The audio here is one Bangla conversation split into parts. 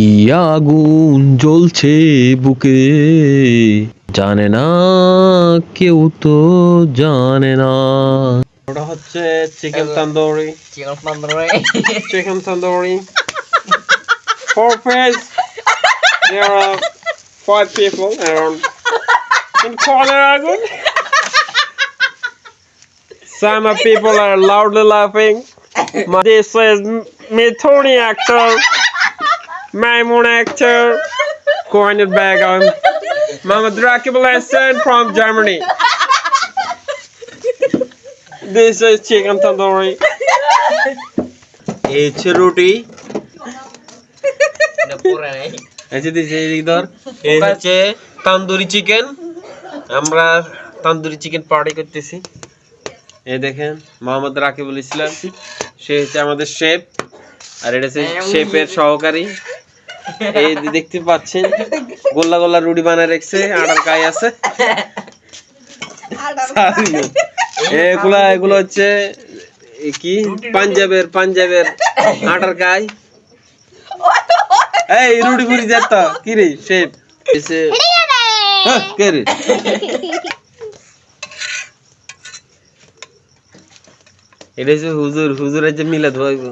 কি আগুন জ্বলছে বুকে, জানে না কেউ তো জানে না। ওটা হচ্ছে chicken tandoori. Chicken tandoori 4 piece. There are 5 people around in corner agun. Some people are loudly laughing. This is Mithuni actor, Maimun actor, coined back on Mohammed Rakib Hassan from Germany. This is chicken tandoori. It's roti. আচ্ছা দিস এই ধর এই হচ্ছে তন্দুরি চিকেন। আমরা তন্দুরি চিকেন পার্টি করতেছি। এই দেখেন মোহাম্মদ রাকিবুল ইসলাম, সে হচ্ছে আমাদের শেফ, আর এটা হচ্ছে শেফের সহকারী। এই দেখতে পাচ্ছেন গোল্লা গোল্লা রুটি বানায় রেখেছে, আটার কাই আছে। এগুলো হচ্ছে কি পাঞ্জাবের আটার কাই। এই রুটি পুরি যেত কি রে শেফ এসে কে রে? এটা হচ্ছে হুজুরের যে মিলাদ হইব।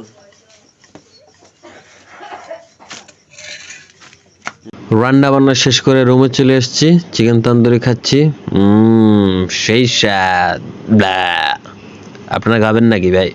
রান্না বান্না শেষ করে রুমে চলে এসেছি, চিকেন তন্দুরি খাচ্ছি। সেই স্বাদ। আপনারা খাবেন নাকি ভাই?